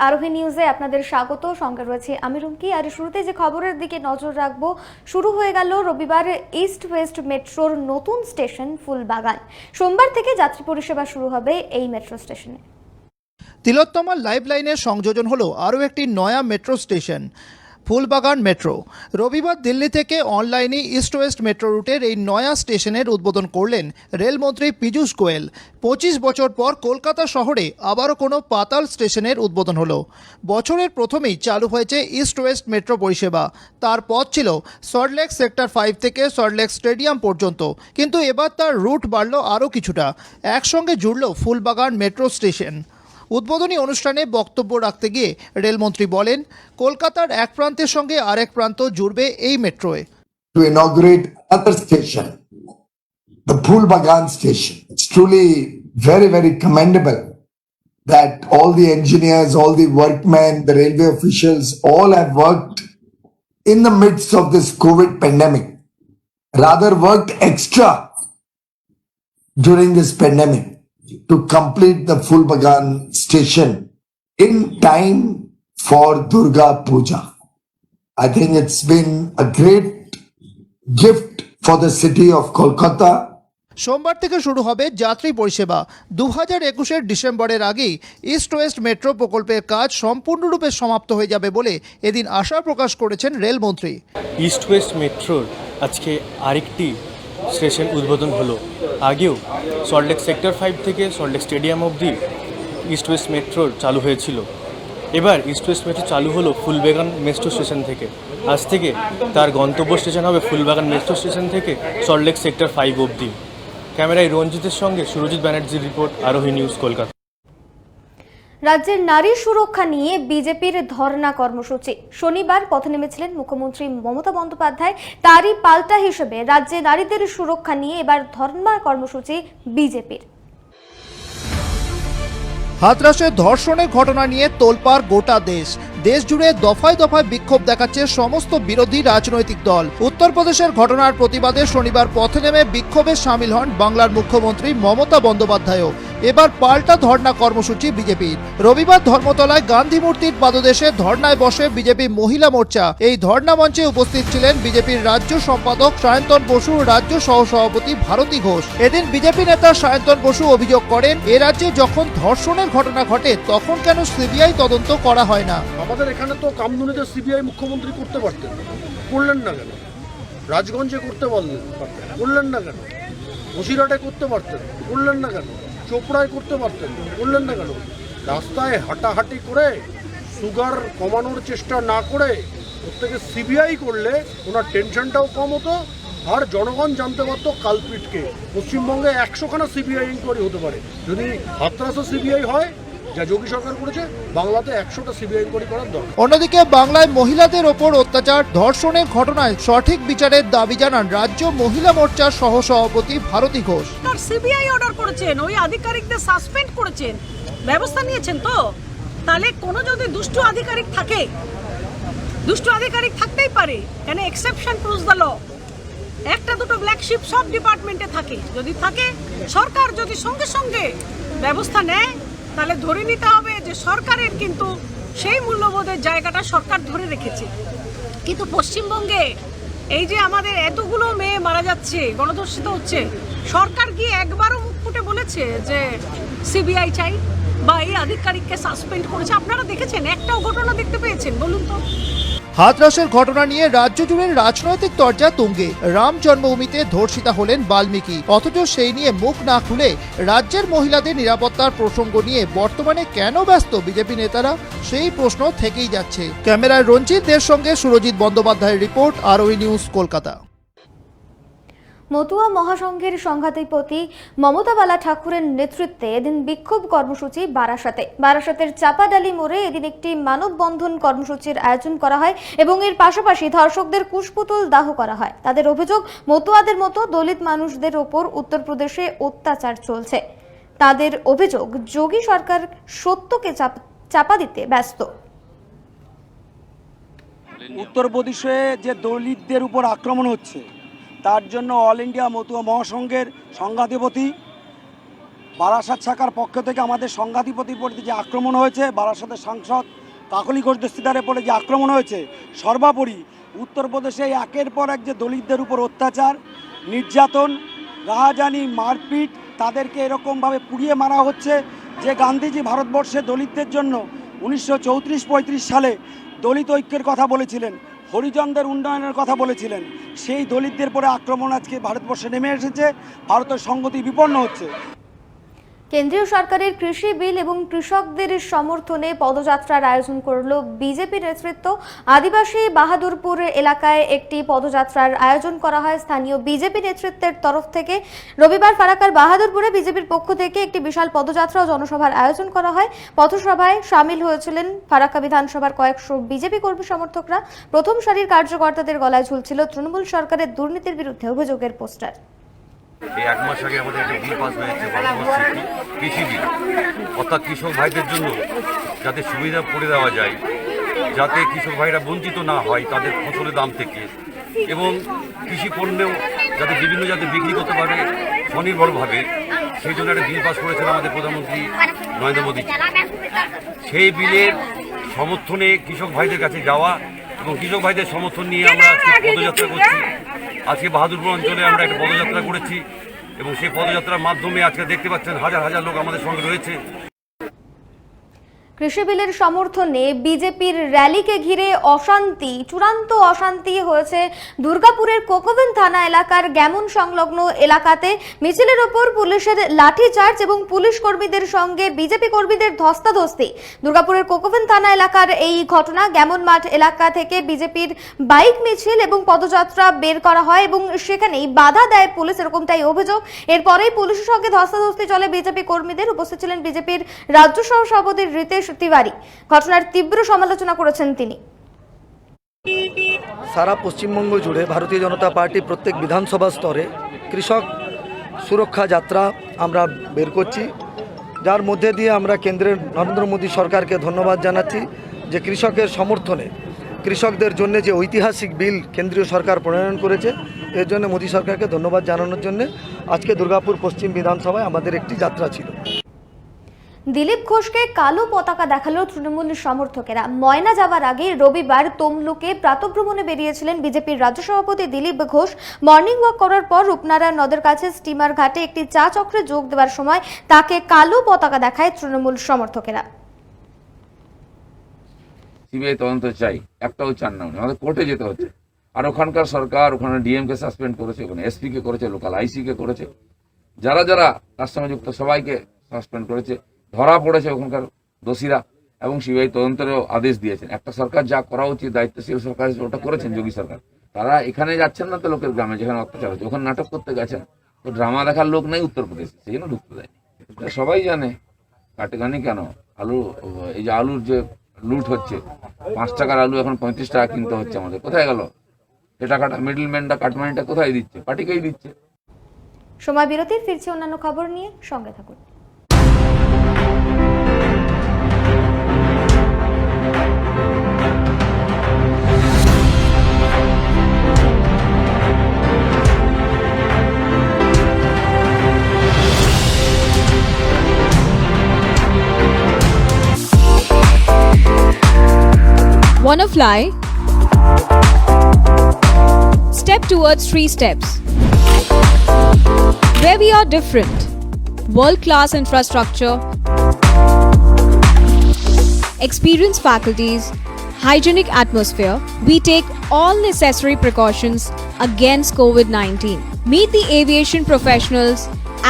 আরোহী নিউজে আপনাদের স্বাগত। সঙ্গে রয়েছে আমি রুমকি। আর শুরুতে যে খবরের দিকে নজর রাখবো, শুরু হয়ে গেল রবিবার ইস্ট ওয়েস্ট মেট্রোর নতুন স্টেশন ফুলবাগান। সোমবার থেকে যাত্রী পরিষেবা শুরু হবে এই মেট্রো স্টেশনে। তিলোত্তমা লাইফ লাইনের সংযোজন হলো আরও একটি নয়া মেট্রো স্টেশন ফুলবাগান মেট্রো। রবিবার দিল্লি থেকে অনলাইনে ইস্ট ওয়েস্ট মেট্রো রুটের এই নয়া স্টেশনের উদ্বোধন করলেন রেলমন্ত্রী পীযূষ গোয়েল। 25 বছর পর কলকাতা শহরে আবারও কোনো পাতাল স্টেশনের উদ্বোধন হলো। বছরের প্রথমেই চালু হয়েছে ইস্ট ওয়েস্ট মেট্রো পরিষেবা। তার পথ ছিল সল্টলেক সেক্টর 5 থেকে সল্টলেক স্টেডিয়াম পর্যন্ত, কিন্তু এবার তার রুট বাড়ল আরও কিছুটা। একসঙ্গে জুড়ল ফুলবাগান মেট্রো স্টেশন। উদ্বোধনী অনুষ্ঠানে বক্তব্য রাখতে গিয়ে রেলমন্ত্রী বলেন, কলকাতার এক প্রান্তের সঙ্গে আরেক প্রান্ত জুড়বে এই মেট্রোয়ে। To inaugurate another station, the Phulbagan station. It's truly very, very commendable that all the engineers, all the workmen, the railway officials, all have worked in the midst of this COVID pandemic, rather worked extra during this pandemic to complete the Phulbagan station in time for Durga Puja. I think it's been a great gift for the city of Kolkata. সোমবার থেকে শুরু হবে যাত্রী পরিষেবা। 2021-এর ডিসেম্বরের আগেই east West metro প্রকল্পের কাজ সম্পূর্ণরূপে সমাপ্ত হয়ে যাবে বলে এদিন আশা প্রকাশ করেছেন রেলমন্ত্রী। ইস্ট ওয়েস্ট মেট্রোর আজকে আরেকটি স্টেশন উদ্বোধন হলো। আগেও সল্টলেক সেক্টর 5 থেকে সল্টলেক স্টেডিয়াম অবধি ইস্ট ওয়েস্ট মেট্রোর চালু হয়েছিল। এবার ইস্ট ওয়েস্ট মেট্রো চালু হলো ফুলবাগান মেট্রো স্টেশন থেকে। আজ থেকে তার গন্তব্য স্টেশন হবে ফুলবাগান মেট্রো স্টেশন থেকে সল্টলেক সেক্টর 5 অবধি। ক্যামেরায় রঞ্জিতের সঙ্গে সুরজিৎ ব্যানার্জির রিপোর্ট, আরোহী নিউজ, কলকাতা। রাজ্যের নারী সুরক্ষা নিয়ে বিজেপির ধর্ণা কর্মসূচি। শনিবার পথে নেমেছিলেন মুখ্যমন্ত্রী মমতা বন্দ্যোপাধ্যায়। তারই পাল্টা হিসেবে রাজ্যে নারীদের সুরক্ষা নিয়ে এবার ধর্ণা কর্মসূচি বিজেপির। হাতরাসে ধর্ষণের ঘটনা নিয়ে তোলপাড় গোটা দেশ। দেশ জুড়ে দফায় দফায় বিক্ষোভ দেখাচ্ছে সমস্ত বিরোধী রাজনৈতিক দল। উত্তরপ্রদেশের ঘটনার প্রতিবাদে শনিবার পথে নেমে বিক্ষোভে সামিল হন বাংলার মুখ্যমন্ত্রী মমতা বন্দ্যোপাধ্যায়ও। এবার পাল্টা ধর্ণা কর্মসূচি বিজেপির। রবিবার ধর্মতলায় গান্ধী মূর্তির পাদদেশে ধর্নায় বসে বিজেপি মহিলা মোর্চা। এই ধর্ণা মঞ্চে উপস্থিত ছিলেন বিজেপির রাজ্য সম্পাদক সায়ন্তন বসু, রাজ্য সহসভাপতি ভারতী ঘোষ। এদিন বিজেপি নেতা সায়ন্তন বসু অভিযোগ করেন, এ রাজ্যে যখন ধর্ষণের ঘটনা ঘটে তখন কেন সিবিআই তদন্ত করা হয় না। আমাদের এখানে তো কামদুনিতে সিবিআই মুখ্যমন্ত্রী করতে পারতেন, করলেন না কেন? রাজগঞ্জে করতে পারতেন, করলেন না কেন? বসিরহাটে করতে পারতেন, করলেন না কেন? চোপড়ায় করতে পারতেন, করলেন না কেন? রাস্তায় হাঁটাহাঁটি করে সুগার কমানোর চেষ্টা না করে প্রত্যেকে সিবিআই করলে ওনার টেনশনটাও কম হতো, আর জনগণ জানতে পারতো কালপিটকে। পশ্চিমবঙ্গে 100খানা সিবিআই ইনকোয়ারি হতে পারে। যদি হাতরাসে সিবিআই হয়, যা যোগী সরকার করেছে, বাংলাতে 100টা সিবিআই ইনকোয়ারি করার দরকার। অন্যদিকে বাংলায় মহিলাদের ওপর অত্যাচার, ধর্ষণের ঘটনায় সঠিক বিচারের দাবি জানান রাজ্য মহিলা মোর্চার সহসভাপতি ভারতী ঘোষ। সিবিআই অর্ডার করেছেন, ওই আধিকারিকদের সাসপেন্ড করেছেন, ব্যবস্থা নিয়েছেন। তো তাহলে কোনো যদি দুষ্ট আধিকারিক থাকে, দুষ্ট আধিকারিক থাকতেই পারে, কেন এক্সেপশন প্রুভস দ্য ল। একটা দুটো ব্ল্যাক শিপ সব ডিপার্টমেন্টে থাকে। যদি থাকে, সরকার যদি সঙ্গে সঙ্গে ব্যবস্থা নেয়, তাহলে ধরে নিতে হবে যে সরকারের কিন্তু সেই মূল্যবোধের জায়গাটা সরকার ধরে রেখেছে। কিন্তু পশ্চিমবঙ্গে এই যে আমাদের এতগুলো মেয়ে মারা যাচ্ছে, গণধর্ষিত হচ্ছে, সরকার কি একবারও মুখ ফুটে বলেছে যে সিবিআই চাই বা এই আধিকারিককে সাসপেন্ড করেছে? আপনারা দেখেছেন? একটাও ঘটনা দেখতে পেয়েছেন? বলুন তো। হাতরাসের ঘটনা নিয়ে রাজ্য জুড়ে রাজনৈতিক তরজা তুঙ্গে। রাম জন্মভূমিতে ধর্ষিতা হলেন বাল্মীকি, অথচ সেই নিয়ে মুখ না খুলে রাজ্যের মহিলাদের নিরাপত্তার প্রসঙ্গ নিয়ে বর্তমানে কেন ব্যস্ত বিজেপি নেতারা, সেই প্রশ্ন থেকেই যাচ্ছে। ক্যামেরায় রঞ্জিতদের সঙ্গে সুরজিৎ বন্দ্যোপাধ্যায়ের রিপোর্ট, আরোহী নিউজ, কলকাতা। মতুয়া মহাসংঘের সংঘাধিপতি মমতা বালা ঠাকুরের নেতৃত্বে এদিন বিক্ষোভ কর্মসূচি বারাসাতের চাপাডালি মোড়ে এদিন একটি মানববন্ধন কর্মসূচির আয়োজন করা হয় এবং এর পাশাপাশি ধর্ষকদের কুশপুতুল দাহ করা হয়। তাদের অভিযোগ, মতুয়াদের মতো দলিত মানুষদের ওপর উত্তরপ্রদেশে অত্যাচার চলছে। তাদের অভিযোগ, যোগী সরকার সত্যকে চাপা দিতে ব্যস্ত। উত্তরপ্রদেশে যে দলিতদের উপর আক্রমণ হচ্ছে, তার জন্য অল ইন্ডিয়া মতুয়া মহাসংঘের সংঘাধিপতি বারাসাত শাখার পক্ষ থেকে আমাদের সংঘাধিপতির প্রতি যে আক্রমণ হয়েছে, বারাসাতের সাংসদ কাকলি ঘোষ দস্তিদারের পরে যে আক্রমণ হয়েছে, সর্বোপরি উত্তরপ্রদেশে একের পর এক যে দলিতদের উপর অত্যাচার, নির্যাতন, রাহাজানি, মারপিট, তাদেরকে এরকমভাবে পুড়িয়ে মারা হচ্ছে। যে গান্ধীজি ভারতবর্ষে দলিতদের জন্য 1934-35 সালে দলিত ঐক্যের কথা বলেছিলেন, হরিজনদের উন্নয়নের কথা বলেছিলেন, সেই দলিতদের পরে আক্রমণ আজকে ভারতবর্ষে নেমে এসেছে, ভারতের সংগতি বিপন্ন হচ্ছে। কেন্দ্রীয় সরকারের কৃষি বিল এবং কৃষকদের সমর্থনে পদযাত্রার আয়োজন করল বিজেপি নেতৃত্ব। আদিবাসী বাহাদুরপুর এলাকায় একটি পদযাত্রার আয়োজন করা হয় স্থানীয় বিজেপি নেতৃত্বের তরফ থেকে। রবিবার ফারাক্কার বাহাদুরপুরে বিজেপির পক্ষ থেকে একটি বিশাল পদযাত্রা ও জনসভার আয়োজন করা হয়। পথসভায় সামিল হয়েছিলেন ফারাক্কা বিধানসভার কয়েকশো বিজেপি কর্মী সমর্থকরা। প্রথম সারির কার্যকর্তাদের গলায় ঝুলছিল তৃণমূল সরকারের দুর্নীতির বিরুদ্ধে অভিযোগের পোস্টার। এই 1 মাস আগে আমাদের একটা বিল পাস হয়েছে, কৃষি বিল, অর্থাৎ কৃষক ভাইদের জন্য যাতে সুবিধা করে দেওয়া যায়, যাতে কৃষক ভাইরা বঞ্চিত না হয় তাদের ফসলের দাম থেকে, এবং কৃষি পণ্যেও যাতে বিভিন্ন যাতে বিক্রি করতে পারে স্বনির্ভরভাবে, সেই জন্য একটা বিল পাস করেছেন আমাদের প্রধানমন্ত্রী নরেন্দ্র মোদী। সেই বিলের সমর্থনে কৃষক ভাইদের কাছে যাওয়া এবং কৃষক ভাইদের সমর্থন নিয়ে আমরা আজকে পদযাত্রা করছি। আজকে বাহাদুরপুর অঞ্চলে আমরা একটা পদযাত্রা করেছি এবং সেই পদযাত্রার মাধ্যমে আজকে দেখতে পাচ্ছেন হাজার হাজার লোক আমাদের সঙ্গে রয়েছে। কৃষি বিলের সমর্থনে বিজেপির র্যালিকে ঘিরে অশান্তি, চূড়ান্ত অশান্তি হয়েছে দুর্গাপুরের কোকোভেন থানা এলাকার গ্যামন সংলগ্ন এলাকাতে। মিছিলের ওপর পুলিশের লাঠিচার্জ এবং পুলিশ কর্মীদের সঙ্গে বিজেপি কর্মীদের ধস্তাধস্তি। দুর্গাপুরের কোকোভেন থানা এলাকার এই ঘটনা। গ্যামন মাঠ এলাকা থেকে বিজেপির বাইক মিছিল এবং পদযাত্রা বের করা হয় এবং সেখানেই বাধা দেয় পুলিশ, এরকমটাই অভিযোগ। এরপরেই পুলিশের সঙ্গে ধস্তাধস্তি চলে বিজেপি কর্মীদের। উপস্থিত ছিলেন বিজেপির রাজ্য সহ-সভাপতি রিতেশ তিওয়ারি। ঘটনার তীব্র সমালোচনা করেছেন তিনি। সারা পশ্চিমবঙ্গ জুড়ে ভারতীয় জনতা পার্টি প্রত্যেক বিধানসভা স্তরে কৃষক সুরক্ষা যাত্রা আমরা বের করছি, যার মধ্যে দিয়ে আমরা কেন্দ্রের নরেন্দ্র মোদী সরকারকে ধন্যবাদ জানাচ্ছি যে কৃষকের সমর্থনে, কৃষকদের জন্য যে ঐতিহাসিক বিল কেন্দ্রীয় সরকার প্রণয়ন করেছে, এর জন্য মোদী সরকারকে ধন্যবাদ জানানোর জন্য আজকে দুর্গাপুর পশ্চিম বিধানসভায় আমাদের একটি যাত্রা ছিল। দিলীপ ঘোষকে কালো পতাকা দেখালো তৃণমূল সমর্থকেরা। ময়না যাওয়ার আগে রবিবার তমলুকে প্রাতঃভ্রমণে বেরিয়েছিলেন বিজেপির রাজ্য সভাপতি দিলীপ ঘোষ। মর্নিং ওয়াক করার পর রূপনারায়ণ নদের কাছে স্টিমার ঘাটে একটি চা চক্রে যোগ দেওয়ার সময় তাকে কালো পতাকা দেখায় তৃণমূল সমর্থকেরা। সিবিআই তদন্ত চাই, একটাও চান না, আমাদের কোর্টে যেতে হচ্ছে। আর ওখানকার সরকার ওখানে ডিএম কে সাসপেন্ড করেছে, ওখানে এসপি কে করেছে, লোকাল আইসি কে করেছে, যারা যারা তার সঙ্গে যুক্ত সবাইকে সাসপেন্ড করেছে, ধরা পড়েছে ওখানকার দোষীরা, এবং সিবিআই তদন্তেরও আদেশ দিয়েছেন। একটা সরকার যা করা উচিত, দায়িত্বশীল সরকার ওটা করেছেন যোগী সরকার। তারা এখানে যাচ্ছেন না তো লোকের গ্রামে যেখানে অত্যাচার হচ্ছে, ওখানে নাটক করতে গেছেন। তো ড্রামা দেখার লোক নেই উত্তরপ্রদেশে, সেই জন্য ঢুকতে দেয়নি। সবাই জানে কাটেগানি কেন, আলু, এই যে আলুর যে লুট হচ্ছে, 5 টাকার আলু এখন 35 টাকা কিনতে হচ্ছে আমাদের। কোথায় গেল এ টাকাটা? মিডলম্যানটা, কাটমানিটা কোথায় দিচ্ছে? পার্টিকেই দিচ্ছে। সময় বিরতির, ফিরছি অন্যান্য খবর নিয়ে, সঙ্গে থাকুন। Wanna fly? Step towards 3 steps. Where we are different. World-class infrastructure, experienced faculties, hygienic atmosphere. We take all necessary precautions against COVID-19. Meet the aviation professionals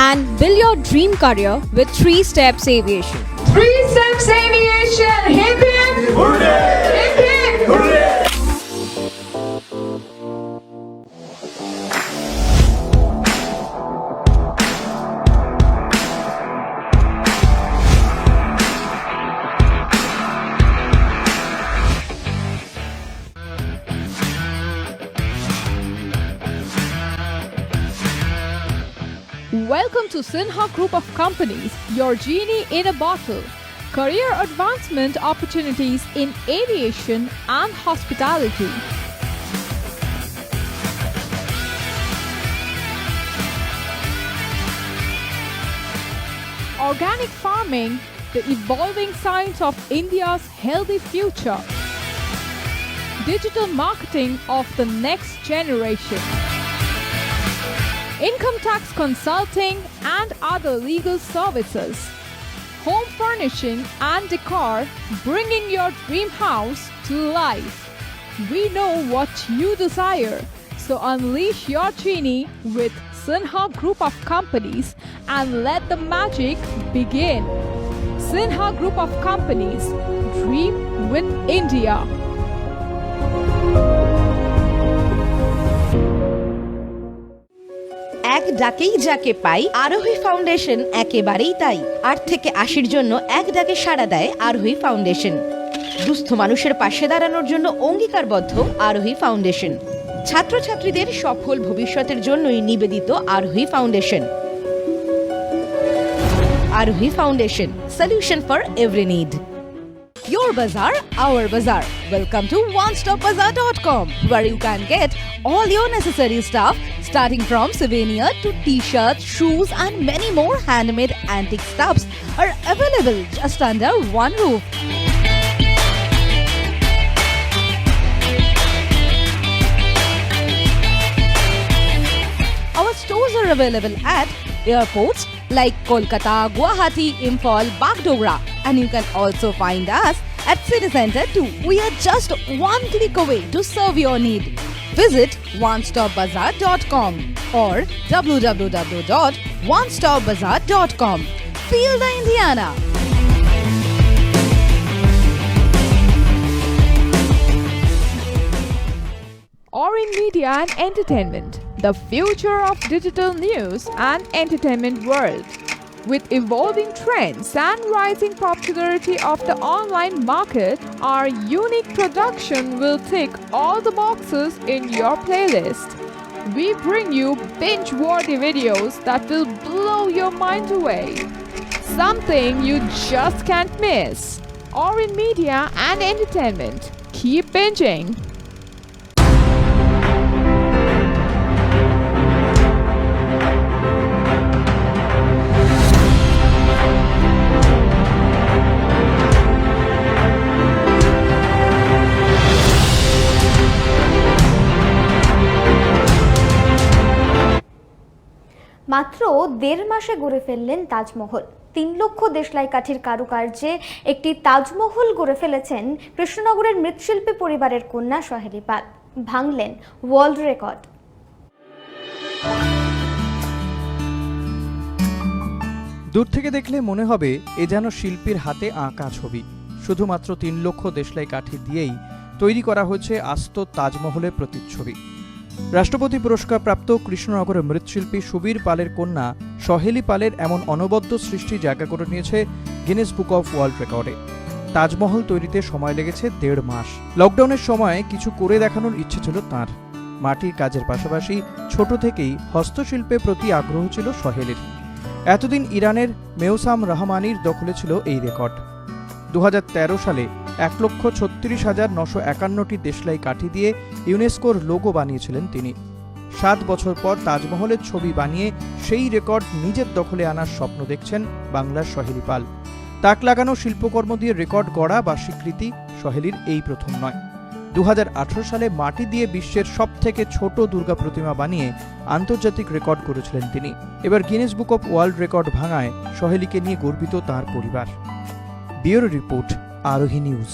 and build your dream career with 3 Steps Aviation. 3 Steps Aviation! Hip hip! Hooray! Hip hip! Hooray! Welcome to Sinha Group of Companies, your genie in a bottle. Career advancement opportunities in aviation and hospitality. Organic farming, the evolving science of India's healthy future. Digital marketing of the next generation. Income tax consulting and other legal services. Home furnishing and decor, bringing your dream house to life. We know what you desire, so unleash your genie with Sinha Group of Companies and let the magic begin. Sinha Group of Companies, dream with India. এক ডাকেই যাকে পাই, আরোহী foundation একেবারেই তাই। ৮ থেকে ৮০-র জন্য এক ডাকে সাড়া দেয় আরোহী ফাউন্ডেশন। দুস্থ মানুষের পাশে দাঁড়ানোর জন্য অঙ্গীকারবদ্ধ আরোহী ফাউন্ডেশন। ছাত্রছাত্রীদের সফল ভবিষ্যতের জন্যই নিবেদিত আরোহী ফাউন্ডেশন। আরোহী foundation, solution for every need. Your bazaar, our bazaar. Welcome to onestopbazaar.com, where you can get all your necessary stuff, starting from souvenir to t-shirts, shoes, and many more handmade antique stuffs are available just under one roof. Our stores are available at airports like Kolkata, Guwahati, Imphal, Bagdogra, and you can also find us at City Center too. We are just one click away to serve your need. Visit onestopbazaar.com or www.onestopbazaar.com. Feel the Indiana. Orin Media and Entertainment, the future of digital news and entertainment world. With evolving trends and rising popularity of the online market, our unique production will tick all the boxes in your playlist. We bring you binge-worthy videos that will blow your mind away. Something you just can't miss. Orin Media and Entertainment. Keep binging. মাত্র ১.৫ মাসে গড়ে ফেললেন তাজমহল। ৩ লক্ষ দেশলাই কাঠির কারুকার্যে একটি তাজমহল গড়ে ফেলেছেন কৃষ্ণনগরের মৃৎশিল্পী পরিবারের কন্যা সহেলি পাল। ভাঙলেন ওয়ার্ল্ড রেকর্ড। দূর থেকে দেখলে মনে হবে এ যেন শিল্পীর হাতে আঁকা ছবি। শুধুমাত্র ৩ লক্ষ দেশলাই কাঠি দিয়েই তৈরি করা হয়েছে আস্ত তাজমহলের প্রতিচ্ছবি। রাষ্ট্রপতি পুরস্কারপ্রাপ্ত কৃষ্ণনগরের মৃৎশিল্পী সুবীর পালের কন্যা সহেলি পালের এমন অনবদ্য সৃষ্টি জায়গা করে নিয়েছে গিনেস বুক অফ ওয়ার্ল্ড রেকর্ডে। তাজমহল তৈরিতে সময় লেগেছে ১.৫ মাস। লকডাউনের সময় কিছু করে দেখানোর ইচ্ছে ছিল তাঁর। মাটির কাজের পাশাপাশি ছোট থেকেই হস্তশিল্পের প্রতি আগ্রহ ছিল সহেলির। এতদিন ইরানের মেওসাম রহমানির দখলে ছিল এই রেকর্ড। ২০১৩ সালে ১,৩৬,৯৫১টি দেশলাই কাঠি দিয়ে ইউনেস্কোর লোগো বানিয়েছিলেন তিনি। ৭ বছর পর তাজমহলের ছবি বানিয়ে সেই রেকর্ড নিজের দখলে আনার স্বপ্ন দেখছেন বাংলার সহেলি পাল। তাক লাগানো শিল্পকর্ম দিয়ে রেকর্ড গড়া বা স্বীকৃতি সহেলির এই প্রথম নয়। ২০১৮ সালে মাটি দিয়ে বিশ্বের সবথেকে ছোট দুর্গা প্রতিমা বানিয়ে আন্তর্জাতিক রেকর্ড করেছিলেন তিনি। এবার Guinness Book of World Record ভাঙায় সহেলিকে নিয়ে গর্বিত তার পরিবার। Bureau report, Arohi news.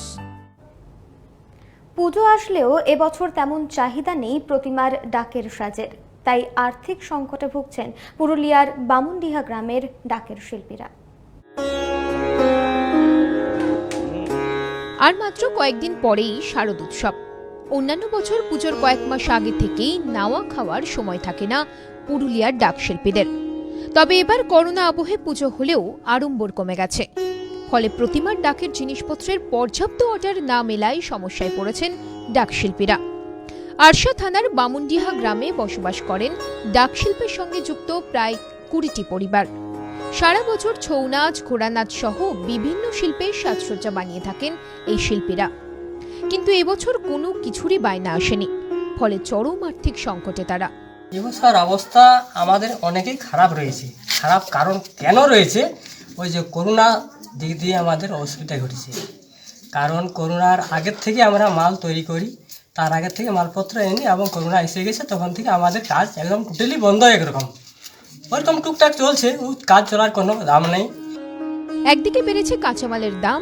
Pujo আসলেও এবছর তেমন চাহিদা নেই প্রতিমার ডাকের সাজের, তাই আর্থিক সংকটে ভুগছেন পুরুলিয়ার বামুনডিহা গ্রামের ডাকের শিল্পীরা। আর মাত্র কয়েকদিন পরেই শারদ উৎসব। অন্যান্য বছর পুজোর কয়েক মাস আগে থেকেই নাওয়া খাওয়ার সময় থাকে না পুরুলিয়ার ডাক শিল্পীদের। তবে এবার করোনা আবহে পুজো হলেও আড়ম্বর কমে গেছে। ফলে প্রতিমার ডাকের জিনিসপত্রের পর্যাপ্ত অর্ডার না মেলায় সমস্যায় পড়েছেন ডাক শিল্পীরা। আরশা থানার বামুনডিহা গ্রামে বসবাস করেন ডাক শিল্পের সঙ্গে যুক্ত প্রায় ২০টি পরিবার। সারা বছর ছৌ নাচ, ঘোড়া নাচ সহ বিভিন্ন শিল্পের সাজসজ্জা বানিয়ে থাকেন এই শিল্পীরা। কিন্তু এবছর কোনো কিছুরই বায়না আসেনি, ফলে চরম আর্থিক সংকটে তারা। এবছর অবস্থা আমাদের অনেকেই খারাপ রয়েছে। খারাপ কারণ কেন রয়েছে, ওই যে করোনা দিক দিয়ে আমাদের অসুবিধা ঘটেছে, কারণ করোনার আগের থেকে আমরা মাল তৈরি করি, তার আগের থেকে মালপত্র এনে এবং করোনা এসে গেছে তখন থেকে আমাদের কাজ একদম টোটালি বন্ধ একরকম, ওরকম টুকটাক চলছে, কাজ চলার কোনো দাম নেই। একদিকে বেড়েছে কাঁচামালের দাম,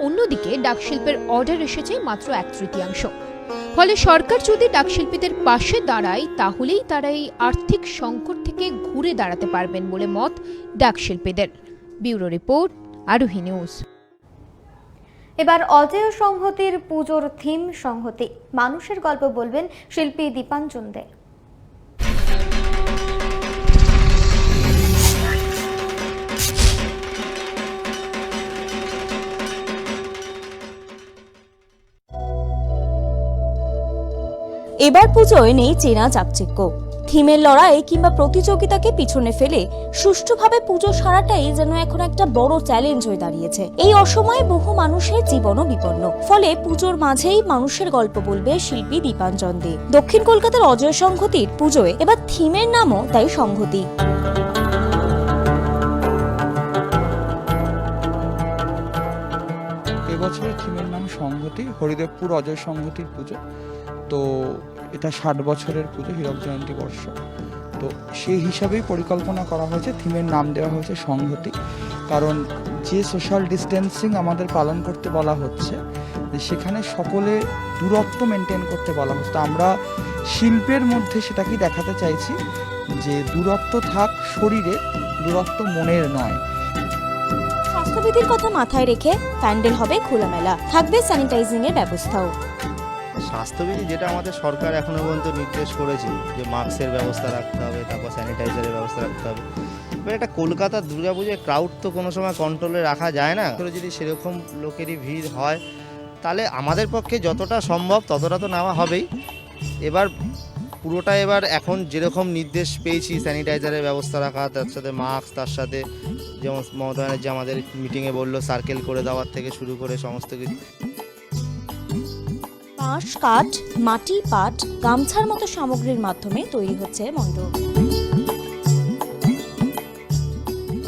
অন্যদিকে ডাকশিল্পের অর্ডার এসেছে মাত্র 1/3। ফলে সরকার যদি ডাকশিল্পীদের পাশে দাঁড়ায় তাহলেই তারা এই আর্থিক সংকট থেকে ঘুরে দাঁড়াতে পারবেন বলে মত ডাকশিল্পীদের। Bureau report, Arohi news. এবার অজেয় সংহতির পুজোর থিম সংহতি। মানুষের গল্প বলবেন শিল্পী দীপাঞ্জন দে। এবার পুজোয় নেই চেনা চাকচিক্য, থিমের লড়াই কিংবা প্রতিযোগিতাকে পিছনে ফেলে সুষ্ঠুভাবে পুজো সারাটাই যেন এখন একটা বড় চ্যালেঞ্জ হয়ে দাঁড়িয়েছে। এই অসময়ে বহু মানুষের জীবনও বিপন্ন, ফলে পুজোর মাঝেই মানুষের গল্প বলবে শিল্পী দীপাঞ্জন দে। দক্ষিণ কলকাতার অজয় সংহতির পুজোয় এবার থিমের নামও তাই সংহতি। এবছরের থিমের নাম সংহতি, হরিদেবপুর অজয় সংহতির পুজো। তো এটা 60 বছরের পুজো, হীরক জয়ন্তী বর্ষ। তো সেই হিসাবেই পরিকল্পনা করা হয়েছে, থিমের নাম দেওয়া হয়েছে সংহতি। কারণ যে সোশ্যাল ডিস্টেন্সিং আমাদের পালন করতে বলা হচ্ছে, সেখানে সকলে দূরত্ব মেনটেন করতে বলা হচ্ছে। তো আমরা শিল্পের মধ্যে সেটাকেই দেখাতে চাইছি যে দূরত্ব থাক শরীরে, দূরত্ব মনের নয়। স্বাস্থ্যবিধির কথা মাথায় রেখে প্যান্ডেল হবে খোলামেলা, থাকবে স্যানিটাইজিং এর ব্যবস্থাও। স্বাস্থ্যবিধি যেটা আমাদের সরকার এখনো পর্যন্ত নির্দেশ করেছে যে মাস্কের ব্যবস্থা রাখতে হবে, তারপর স্যানিটাইজারের ব্যবস্থা রাখতে হবে। এবার এটা কলকাতার দুর্গাপুজোয় ক্রাউড তো কোনো সময় কন্ট্রোলে রাখা যায় না। যদি সেরকম লোকেরই ভিড় হয় তাহলে আমাদের পক্ষে যতটা সম্ভব ততটা তো নেওয়া হবেই। এবার পুরোটা এবার এখন যেরকম নির্দেশ পেয়েছি, স্যানিটাইজারের ব্যবস্থা রাখা, তার সাথে মাস্ক, তার সাথে যেমন মমতা ব্যানার্জি আমাদের মিটিংয়ে বললো সার্কেল করে দেওয়ার থেকে শুরু করে সমস্ত কিছু। বাঁশ, কাঠ, মাটি, পাট, গামছার মতো সামগ্রীর মাধ্যমে তৈরি হচ্ছে মণ্ডপ।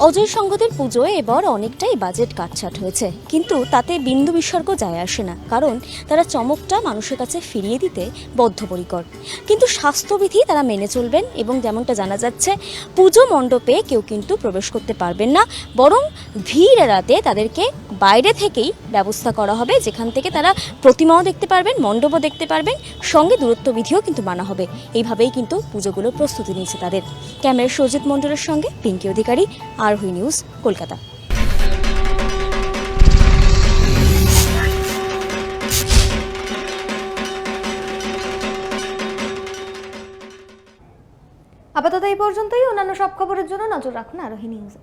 অজয় সংহতির পুজোয় এবার অনেকটাই বাজেট কাটছাট হয়েছে, কিন্তু তাতে বিন্দু বিসর্গ যায় আসে না, কারণ তারা চমকটা মানুষের কাছে ফিরিয়ে দিতে বদ্ধপরিকর। কিন্তু স্বাস্থ্যবিধি তারা মেনে চলবেন এবং যেমনটা জানা যাচ্ছে পুজো মণ্ডপে কেউ কিন্তু প্রবেশ করতে পারবেন না, বরং ভিড় এড়াতে তাদেরকে বাইরে থেকেই ব্যবস্থা করা হবে, যেখান থেকে তারা প্রতিমাও দেখতে পারবেন, মণ্ডপও দেখতে পারবেন, সঙ্গে দূরত্ববিধিও কিন্তু মানা হবে। এইভাবেই কিন্তু পুজোগুলো প্রস্তুতি নিয়েছে তাদের। ক্যামেরার সজিত মণ্ডলের সঙ্গে পিঙ্কি অধিকারী, আরোহী নিউজ, কলকাতা। আপাতত এই পর্যন্তই। অন্যান্য সব খবরের জন্য নজর রাখুন আরোহী নিউজে।